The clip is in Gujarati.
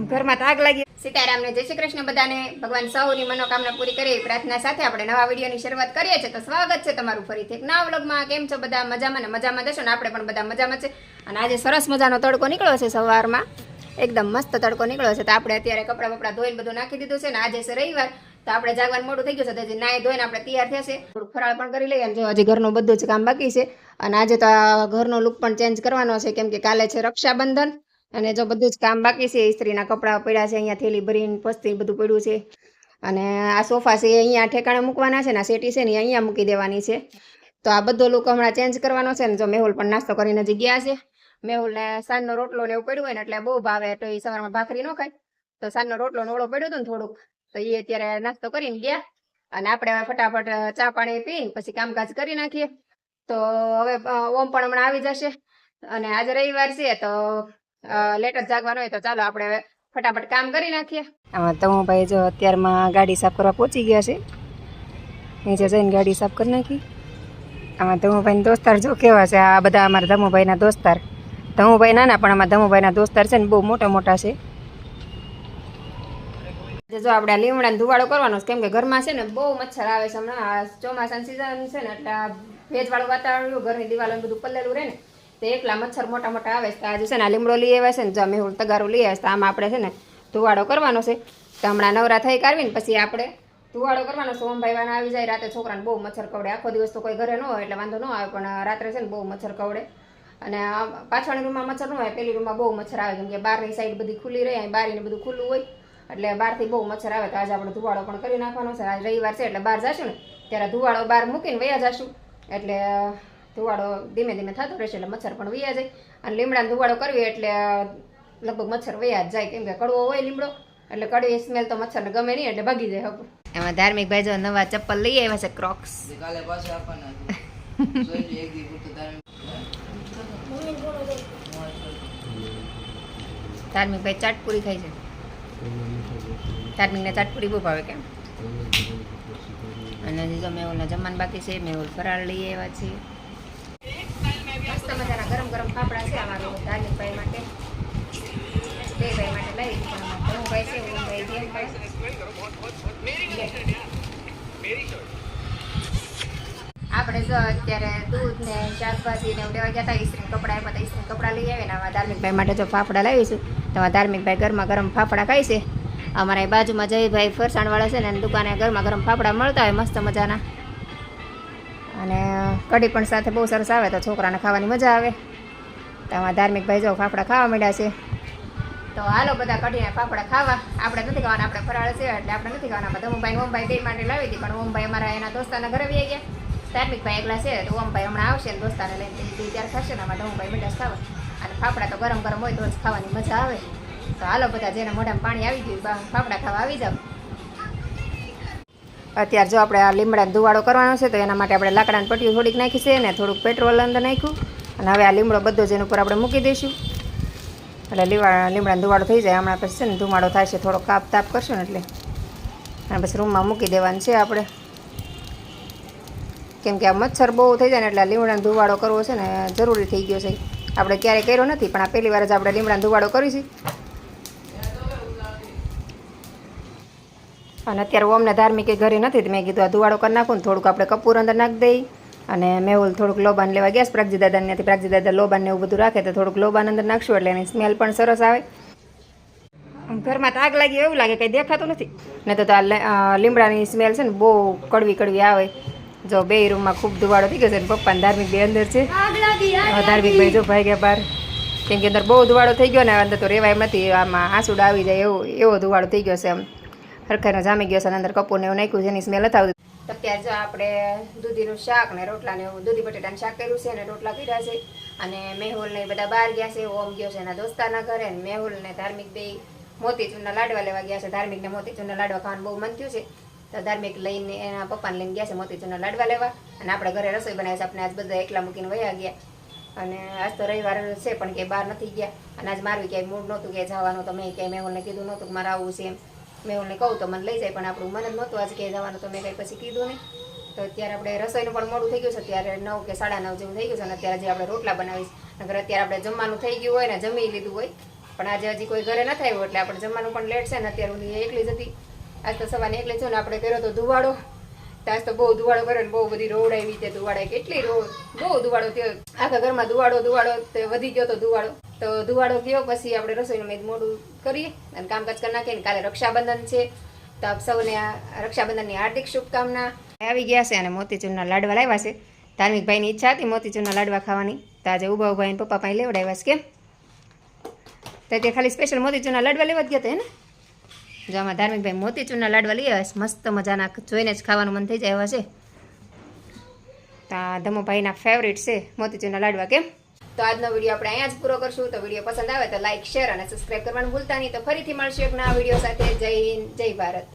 ઘરમાં તો આગ લાગી. સીતારામને જય શ્રી કૃષ્ણ બધાને. ભગવાન સૌની મનોકામના પૂરી કરે પ્રાર્થના સાથે આપણે નવા વિડીયોની શરૂઆત કરીએ છીએ. તો સ્વાગત છે તમારું ફરીથી એક નવા વ્લોગમાં. કેમ છો બધા? મજામાં ને મજામાં જશો ને? આપણે પણ બધા મજામાં છે. અને આજે સરસ મજાનો તડકો નીકળ્યો છે સવારમાં, એકદમ મસ્ત તડકો નીકળ્યો છે. તો આપણે અત્યારે કપડાં બપડા ધોઈને બધું નાખી દીધું છે ને આજે છે રવિવાર, તો આપણે જાગવાનું મોડું થઈ ગયું છે. તો હજી નાઈ ધોઈને આપણે તૈયાર થયા છે, થોડું ફરાળ પણ કરી લઈએ. અને જો હજી ઘરનું બધું જ કામ બાકી છે. અને આજે તો ઘરનો લુક પણ ચેન્જ કરવાનો છે, કેમ કે કાલે છે રક્ષાબંધન. અને જો બધું જ કામ બાકી છે, ઇસ્ત્રીના કપડાં પડ્યા છે, અહીંયા થેલી ભરીને પસ્તી બધું પડ્યું છે. અને આ સોફા છે એ અહીંયા ઠેકાણે મૂકવાના છે ને, આ સેટી છે ને અહીંયા મૂકી દેવાની છે. તો આ બધો લુક હમણાં ચેન્જ કરવાનો છે ને. જો મેહુલ પણ નાસ્તો કરીને હજી ગયા છે. મેહુલને સાંજનો રોટલો ને એવું પડ્યું હોય ને એટલે બહુ ભાવે, તો એ સવારમાં ભાખરી ન ખાય, તો સાંજનો રોટલો ને ઓળો પડ્યો હતો ને થોડુંક, તો એ અત્યારે નાસ્તો કરીને ગયા. અને આપણે હવે ફટાફટ ચા પાણી પીને પછી કામકાજ કરી નાખીએ. તો હવે ઓમ પણ હમણાં આવી જશે. અને આજે રવિવાર છે તો લેટ જ જાગવાનું હોય, તો ચાલો આપણે હવે ફટાફટ કામ કરી નાખીએ. આમાં તો ભાઈ જો અત્યારમાં ગાડી સાફ કરવા પહોંચી ગયા છે, નીચે જઈને ગાડી સાફ કરી નાખી. આમાં ધમુભાઈના દોસ્તાર જો કેવા છે, આ બધા અમારા ધમુભાઈના દોસ્તાર. ધમુભાઈ નાના પણ આમાં ધમુભાઈના દોસ્તાર છે ને બહુ મોટા મોટા છે. જો આપણે લીમડાનો ધુવાડો કરવાનો છે, કેમ કે ઘરમાં છે ને બહુ મચ્છર આવે છે. હમણાં ચોમાસાની સિઝન છે ને એટલે ભેજવાળું વાતાવરણ, ઘરની દિવાલો બધું પલ્લેલું રહે ને, તો એકલા મચ્છર મોટા મોટા આવે છે. તો આજે છે ને આ લીમડો લઈ આવ્યા છે ને, જો મેહુલ તગારું લઈ આવ્યા છે. તો આમાં આપણે છે ને ધુવાડો કરવાનો છે. તો હમણાં નવરા થઈ કાઢવીને પછી આપણે ધુવાડો કરવાનો છે. ઓમભાઈ વાળા આવી જાય રાતે, છોકરાને બહુ મચ્છર કવડે. આખો દિવસ તો કોઈ ઘરે ન હોય એટલે વાંધો ન આવે, પણ રાત્રે છે ને બહુ મચ્છર કવડે. અને પાછળની રૂમમાં મચ્છર ન હોય, પેલી રૂમમાં બહુ મચ્છર આવે, કેમ કે બહારની સાઈડ બધી ખુલ્લી રહે, અહીં બારીને બધું ખુલ્લું હોય એટલે બહારથી બહુ મચ્છર આવે. તો આજે આપણે ધુવાડો પણ કરી નાખવાનો છે. આજ રવિવાર છે એટલે બહાર જશું ને ત્યારે ધુવાડો બહાર મૂકીને વયા જશું, એટલે ધુવાડો ધીમે ધીમે થતો રહેશે એટલે મચ્છર પણ વયા જાય. અને લીમડાનો ધુવાડો કરવી એટલે લગભગ મચ્છર વયા જ જાય, કેમ કે કડવો હોય લીમડો, એટલે કડવી સ્મેલ તો મચ્છરને ગમે નહીં એટલે ભાગી જાય. હવે એમાં ધાર્મિક ભાઈ જો નવા ચપ્પલ લઈ આવ્યા છે, ક્રોક્સ. ધાર્મિક ભાઈ ચાટ પૂરી ખાય છે. ધાર્મિકને ચાટ પૂરી બહુ ભાવે કેમ. અને હજી જો મેહુલના જમવાનું બાકી છે. મેહુલ ફરાળ લઈ આવ્યા છે. મસ્ત મજાના ગરમ ગરમ ફાફડા છે અમારો ધાર્મિકભાઈ માટે, બે ભાઈ માટે લઈ. પણ ભાઈ છે ભાઈ જેમ ભાઈ આપણે જો અત્યારે દૂધ ને શાકભાજી ને લેવા ગયા હતા. ઇસ્ત્રી કપડા એમાં ઇસ્ત્રી કપડા લઈ આવે ને આમાં ધાર્મિકભાઈ માટે જો ફાફડા લાવીશું. તો ધાર્મિકભાઈ ગરમા ગરમ ફાફડા ખાય છે. અમારા બાજુમાં જયભાઈ ફરસાણવાળા છે ને એની દુકાને ગરમા ગરમ ફાફડા મળતા હોય મસ્ત મજાના. અને કઢી પણ સાથે બહુ સરસ આવે, તો છોકરાને ખાવાની મજા આવે. તો આમાં ધાર્મિકભાઈ જો ફાફડા ખાવા માંડ્યા છે. તો હાલો બધા કઢીને ફાફડા ખાવા. આપણે નથી ખાવાના, આપણે ફરાળ છે એટલે આપણે નથી ખાવાના. ધમુભાઈ ઓમભાઈ બે માટે લાવી હતી, પણ ઓમભાઈ અમારા એના દોસ્તારના ઘરે આવી ગયા. ધાર્મિકભાઈ એકલા છે તો ઓમભાઈ હમણાં આવશે ને દોસ્તાને લઈને ત્યારે ખાશે ને. આમાં ધમુભાઈ મીઠાશ ખાવા. અને ફાફડા તો ગરમ ગરમ હોય તો જ ખાવાની મજા આવે. તો હાલો બધા જેને મોઢામાં પાણી આવી ગયું ફાફડા ખાવા આવી જાવ. અત્યારે જો આપણે આ લીમડાનો ધુવાડો કરવાનો છે, તો એના માટે આપણે લાકડાની પટ્ટીઓ થોડીક નાખી છે ને થોડુંક પેટ્રોલ અંદર નાખ્યું. અને હવે આ લીમડો બધો જ એના ઉપર આપણે મૂકી દઈશું, એટલે લીમડાનો ધુવાડો થઈ જાય. હમણાં પછી છે ને ધુમાડો થાય છે, થોડો કાપ તાપ કરશું ને એટલે. અને પછી રૂમમાં મૂકી દેવાનું છે આપણે, કેમ કે આ મચ્છર બહુ થઈ જાય ને એટલે લીમડાનો ધુવાડો કરવો છે ને જરૂરી થઈ ગયો છે. આપણે ક્યારેય કર્યો નથી, પણ આ પહેલી વાર જ આપણે લીમડાનો ધુવાડો કરીશું. અને અત્યારે ઓમને ધાર્મિકે ઘરે નથી, તો મેં કીધું આ ધુવાડો કરી નાખું ને થોડુંક આપણે કપૂર અંદર નાખી દઈ. અને મેહુલ થોડુંક લોબાન લેવા ગયા પ્રાગજી દાદાને, ત્યાંથી પ્રાગજી દાદા લોબાન ને એવું બધું રાખે, તો થોડુંક લોબાન અંદર નાખશું એટલે એની સ્મેલ પણ સરસ આવે. ઘરમાં તો આગ લાગી એવું લાગે, કંઈ દેખાતું નથી ને. તો આ લીમડાની સ્મેલ છે ને બહુ કડવી કડવી આવે. જો બે રૂમમાં ખૂબ ધુવાડો થઈ ગયો છે. પપ્પાને ધાર્મિક બે અંદર છે. ધાર્મિક ભાઈ જો ભાઈ ગયા બહાર, કેમ કે અંદર બહુ ધુવાડો થઈ ગયો ને અંદર તો રહેવાય એમ નથી. આમાં આંસુડા આવી જાય એવો ધુવાડો થઈ ગયો છે. આમ હરખાઈનો જામી ગયો છે અને અંદર કપૂરને એવું નાખ્યું છે, એની સ્મેલ નથી આવતી. તો ત્યાં જો આપણે દૂધીનું શાક ને રોટલા ને એવું દૂધી બટેટાનું શાક કર્યું છે અને રોટલા કર્યા છે. અને મેહુલ ને બધા બહાર ગયા છે. ઓમ ગયો છે એના દોસ્તારના ઘરે, ને મેહુલ ને ધાર્મિક બે મોતીચૂરના લાડવા લેવા ગયા છે. ધાર્મિકને મોતીચૂરના લાડવા ખાવાનું બહુ મન થયું છે, તો ધાર્મિક લઈને એના પપ્પાને લઈને ગયા છે મોતીચૂરના લાડવા લેવા. અને આપણે ઘરે રસોઈ બનાવી છે. આપણે આજ બધા એકલા મૂકીને વયા ગયા. અને આજ તો રવિવાર છે પણ કે બહાર નથી ગયા. અને આજ મારું ક્યાંય મૂડ નહોતું કે જવાનું, તો મેં ક્યાંય મેહુલને કીધું નહોતું કે મારે આવવું છે એમ. મેહુલને કહું તો મને લઈ જાય, પણ આપણું મન જ નહોતું આજે ક્યાંય જવાનું, તો મેં કંઈ પછી કીધું નહીં. તો અત્યારે આપણે રસોઈનું પણ મોડું થઈ ગયું છે. અત્યારે 9 કે 9:30 જેવું થઈ ગયું છે. અને અત્યારે જે આપણે રોટલા બનાવીશ, નકર અત્યારે આપણે જમવાનું થઈ ગયું હોય ને જમી લીધું હોય પણ આજે હજી કોઈ ઘરે નથી આવ્યું એટલે આપણે જમવાનું પણ લેટ છે ને અત્યારે હું એકલી જ હતી. આજ તો સવારે એકલી છું ને આપણે કર્યો તો ધુવાડો. આજ તો બહુ ધુવાડો કર્યો ને બહુ બધી રોડ આવી તે ધુવાડે કેટલી રોડ બહુ ધુવાડો થયો આખા ઘરમાં ધુવાડો તે વધી ગયો તો ધુવાડો ગયો. પછી આપણે રસોઈનું મેં મોડું કરીએ અને કામકાજ કરી નાખીએ. કાલે રક્ષાબંધન છે તો આપ સૌને રક્ષાબંધનની હાર્દિક શુભકામના. આવી ગયા છે અને મોતીચૂરના લાડવા લાવ્યા છે. ધાર્મિક ભાઈની ઈચ્છા હતી મોતીચૂરના લાડવા ખાવાની તો આજે ઉભા ઉભા એને પપ્પા પાસે લેવડાવ્યા છે. કેમ તો તે ખાલી સ્પેશિયલ મોતીચૂરના લાડવા લેવા જ ગયા હતા ને. જો આમાં ધાર્મિકભાઈ મોતીચૂરના લાડવા લઈ આવ્યા છે. મસ્ત મજાના જોઈને જ ખાવાનું મન થઈ જાય એવા છે. તો ધમુભાઈના ફેવરિટ છે મોતીચૂરના લાડવા. કેમ તો આજનો વિડીયો આપણે અહીંયા જ પૂરો કરશું. તો વિડીયો પસંદ આવે તો લાઈક શેર અને સબસ્ક્રાઈબ કરવાનું ભૂલતા નહીં. તો ફરીથી મળશું એક નવા વિડીયો સાથે. જય હિન્દ, જય ભારત.